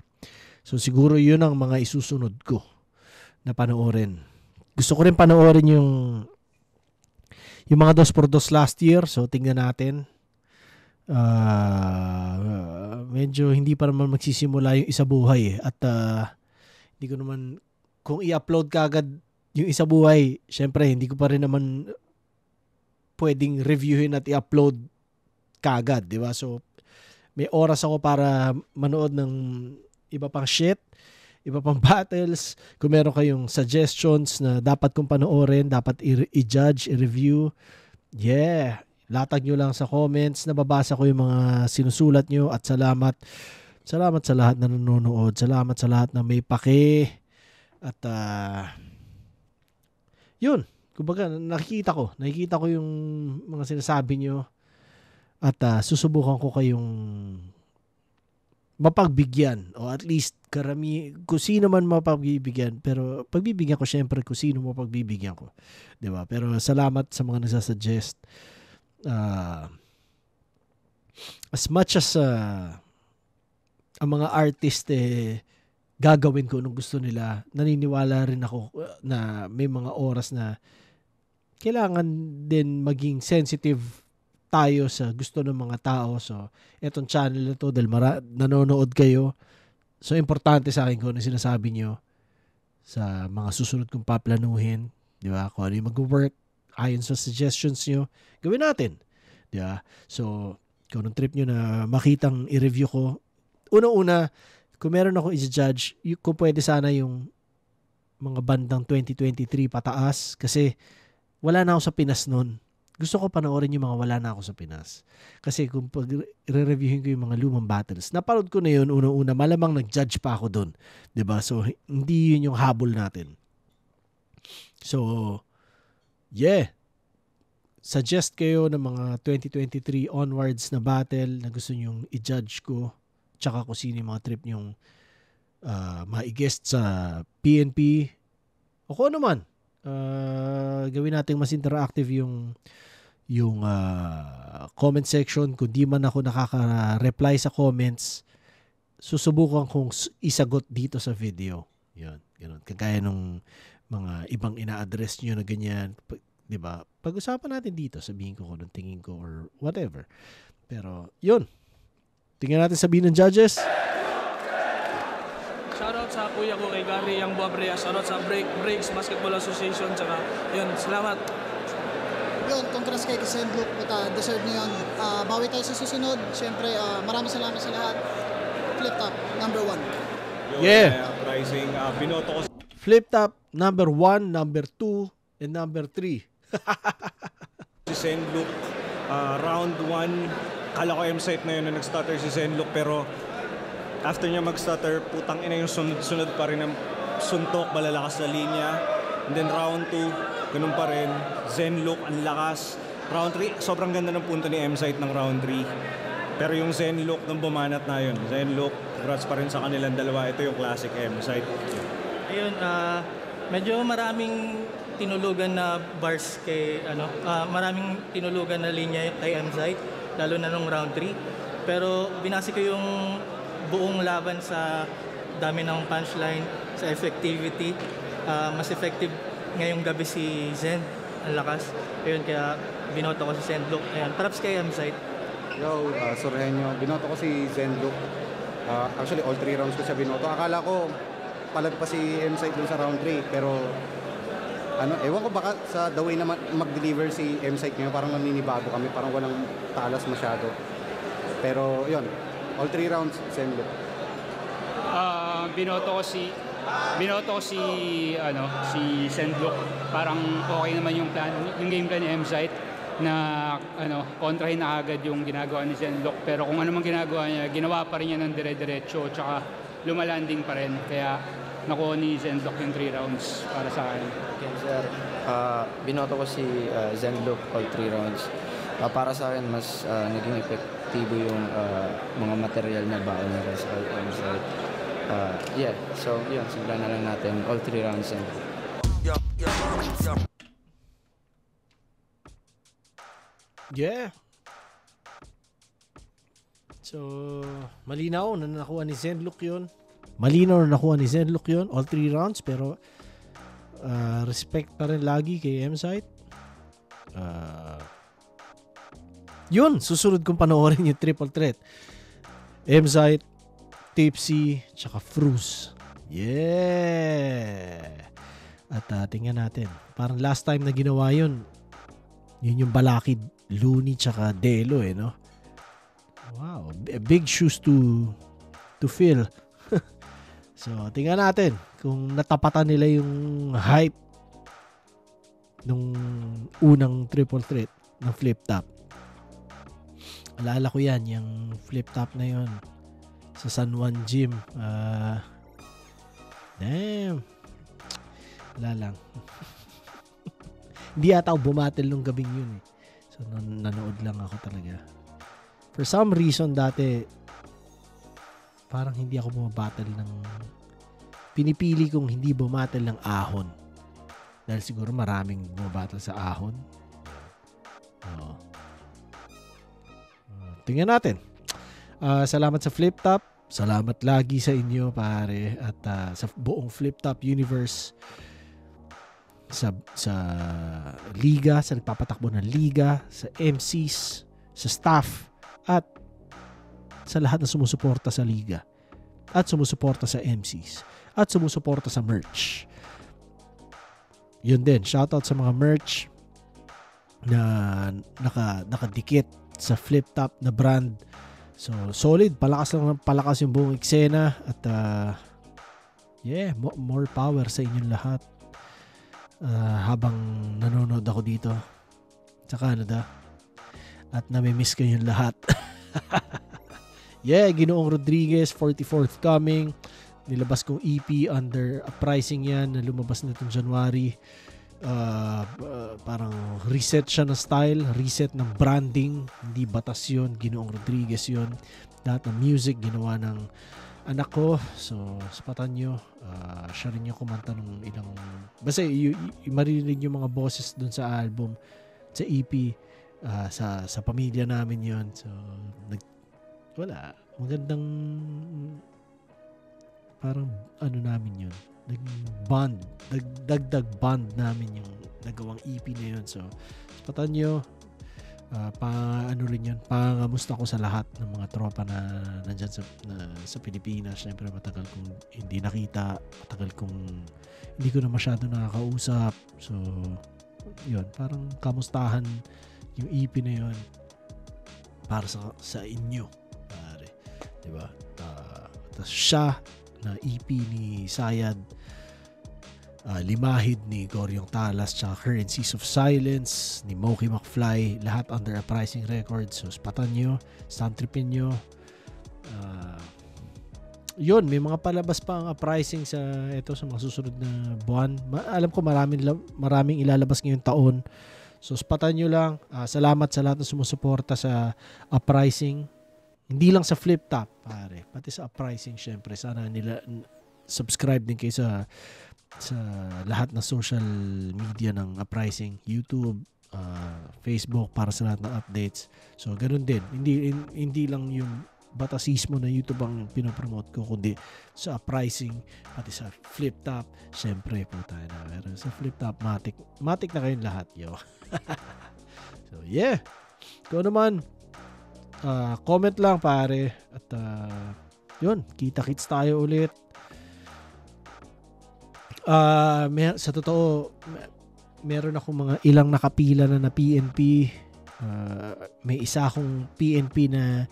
So siguro yun ang mga isusunod ko na panoorin. Gusto ko rin panoorin yung mga 2x2 last year, so tingnan natin. Medyo hindi pa naman magsisimula yung isa buhay at hindi ko naman kung i-upload kagad yung isa buhay, syempre hindi ko pa rin naman pwedeng reviewin at i-upload kagad, di ba? So may oras ako para manood ng iba pang shit, iba pang battles. Kung meron kayong suggestions na dapat kong panoorin, dapat i-judge, i-review, yeah, latag nyo lang sa comments. Nababasa ko yung mga sinusulat nyo at salamat. Salamat sa lahat na nanonood. Salamat sa lahat na may pake. At yun. Kumbaga, nakikita ko yung mga sinasabi nyo. At susubukan ko kayong mapagbigyan. O at least kung sino man mapagbibigyan. Pero pagbibigyan ko syempre kung sino mapagbibigyan ko. Diba? Pero salamat sa mga nagsasuggest. As much as ang mga artist gagawin ko nung gusto nila, naniniwala rin ako na may mga oras na kailangan din maging sensitive tayo sa gusto ng mga tao. So etong channel na to, dahil nanonood kayo, so importante sa akin kung ano sinasabi nyo sa mga susunod kong paplanuhin, di ba? Kung ano yung mag-work ayon sa suggestions nyo, gawin natin. Diba? So, kung anong trip nyo na makitang i-review ko, una-una, kung meron ako i-judge, kung pwede sana yung mga bandang 2023 pataas, kasi wala na ako sa Pinas nun. Gusto ko panoorin yung mga wala na ako sa Pinas. Kasi kung pag-reviewin ko yung mga lumang battles, napanood ko na yun, una-una, malamang nag-judge pa ako dun. Diba? So, hindi yun yung habol natin. So, yeah. Suggest kayo ng mga 2023 onwards na battle na gusto nyong i-judge ko. Tsaka kung sino yung mga trip nyong ma-guest sa PNP. O kung ano man. Gawin natin mas interactive yung comment section. Kung di man ako nakaka-reply sa comments, susubukan kong isagot dito sa video. Yun, ganun. Kagaya nung mga ibang ina-address nyo na ganyan, di ba? Pag-usapan natin dito, sabihin ko kung anong tingin ko or whatever. Pero, yun. Tingnan natin sabihin ng judges. Shoutout sa kuya ko kay Gary Yang Buabrea. Shoutout sa Breaks Basketball Association. Tsaka, yun, salamat. Yun, congrats kay Sendlook. Deserve niyo yun. Bawi tayo sa susunod. Siyempre, maraming salamat sa lahat. Flip Top, number 1. Yeah. Pricing, binoto ko Flip Top, number 1, number 2, and number 3. si Sendlook. Round 1, kala ko M-site na yun na nag-stutter si Sendlook, pero after niya mag-stutter, putang ina yung sunod pa rin ng suntok, malalakas na linya. And then round 2, ganun pa rin. Zenlook, ang lakas. Round 3, sobrang ganda ng punto ni M-site ng round 3. Pero yung Zenlook nung bumanat na yun. Zenlook, congrats pa rin sa kanilang dalawa. Ito yung classic M-site. Ayun, medyo maraming tinulugan na bars kay, maraming tinulugan na linya kay M-site, lalo na nung round 3. Pero binasi ko yung buong laban sa dami ng punchline, sa effectivity. Mas effective ngayong gabi si Zen, ang lakas. Ayun, kaya binoto ko si Zenlook. Ayun, props kay M-site. Yo, Sorhenyo, binoto ko si Zenlook. Actually, all 3 rounds ko siya binoto. Akala ko palag pa si M-site dun sa round 3, pero ewan ko baka sa the way na mag-deliver si M-site ngayon, parang naninibago kami, parang walang talas masyado. Pero yun, all 3 rounds, Zenlook. Binoto ko si Zenlook. Parang okay naman yung game plan ni M-site na kontrahin na agad yung ginagawa ni Zenlook. Pero kung ano man ginagawa niya, ginawa pa rin niya ng dire-diretso, tsaka lumalanding pa rin. Kaya nakuha ni Zenlook yung 3 rounds para sa akin. Okay, sir. Binoto ko si Zenlook all 3 rounds. Para sa akin, mas naging epektibo yung mga material na baon nila sa M-site. So yun, simulan na lang natin all 3 rounds. Yeah. So, malinaw na nakuha ni Zenlook yun. All 3 rounds, pero respect pa rin lagi kay M-site. Yun, susunod kong panoorin yung triple threat. M-site, Tipsy, tsaka Fruz. Yeah! At tingnan natin. Parang last time na ginawa yun yung Balakid, Looney, tsaka Delo, no? Wow, big shoes to fill. So, tingnan natin kung natapatan nila yung hype nung unang triple threat ng Flip Top. Alala ko yan, yung Flip Top na yun sa San Juan Gym. Damn. Wala lang. Hindi ata ako bumatel nung gabing yun eh. So, nanood lang ako talaga. For some reason, dati, parang hindi ako bumabattle ng... Pinipili kong hindi bumatel ng ahon. Dahil siguro maraming bumabattle sa ahon. Tingnan natin. Salamat sa Flip Top. Salamat lagi sa inyo, pare. At sa buong Flip Top universe. Sa liga, sa nagpapatakbo ng liga, sa MCs, sa staff, at sa lahat na sumusuporta sa liga. At sumusuporta sa MCs. At sumusuporta sa merch. Yun din. Shoutout sa mga merch na nakadikit sa Flip Top na brand. So, solid. Palakas yung buong eksena. At, more power sa inyong lahat. Habang nanonood ako dito sa Canada. At namimiss ko yung lahat. Ginoong Rodriguez, 44th coming. Nilabas kong EP under pricing yan na lumabas na itong January. Parang reset siya ng style, reset ng branding, hindi batas yun, Ginoong Rodriguez yun. Lahat ng music ginawa ng anak ko, so sapatan nyo. Siya rin yung kumanta ng ilang, basta marinig yung mga boses dun sa album, sa EP, sa pamilya namin yun. So magandang parang namin yun, naging bond, dagdag bond namin yung nagawang EP na yun. So, patan nyo, pangamusta ko sa lahat ng mga tropa na nandyan sa Pilipinas. Siyempre, matagal kong hindi nakita, matagal kong hindi ko na masyado nakakausap. So, yun, parang kamustahan yung EP na yun para sa inyo, pare. Diba? Tapos siya na EP ni Sayad, Limahid ni Goryong Talas, tsaka Currencies of Silence ni Moki McFly, lahat under Uprising Records. So spatan nyo, soundtripin nyo. Yun, may mga palabas pa ang Uprising sa mga susunod na buwan. Alam ko maraming ilalabas ngayong taon. So spatan nyo lang. Salamat sa lahat na sumusuporta sa Uprising. Hindi lang sa Flip Top, pare, pati sa Uprising. Syempre, sana nila subscribe din kayo sa lahat na social media ng Uprising, YouTube, Facebook, para sa lahat ng updates. So ganoon din, hindi lang yung batasismo na YouTube ang pinopromote ko, kundi sa Uprising, pati sa Flip Top. Syempre po tayo na pero sa Flip Top, matik na kayong lahat, yo. So yeah, kung naman comment lang, pare, at yun, kita-kits tayo ulit. Sa totoo, meron akong mga ilang nakapila na PNP. May isa akong PNP na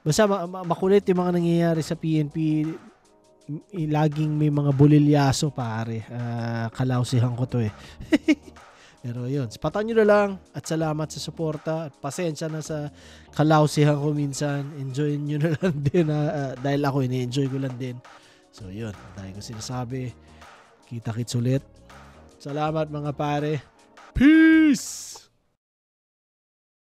basta makulit yung mga nangyayari sa PNP. Laging may mga bulilyaso, pare. Kalausihan ko to eh. Pero yun, spatan nyo na lang at salamat sa suporta at pasensya na sa kalausihan ko minsan. Enjoy nyo na lang din dahil ako ini-enjoy ko lang din. So yun, dahil ko sinasabi, kita-kits ulit. Salamat mga pare. Peace!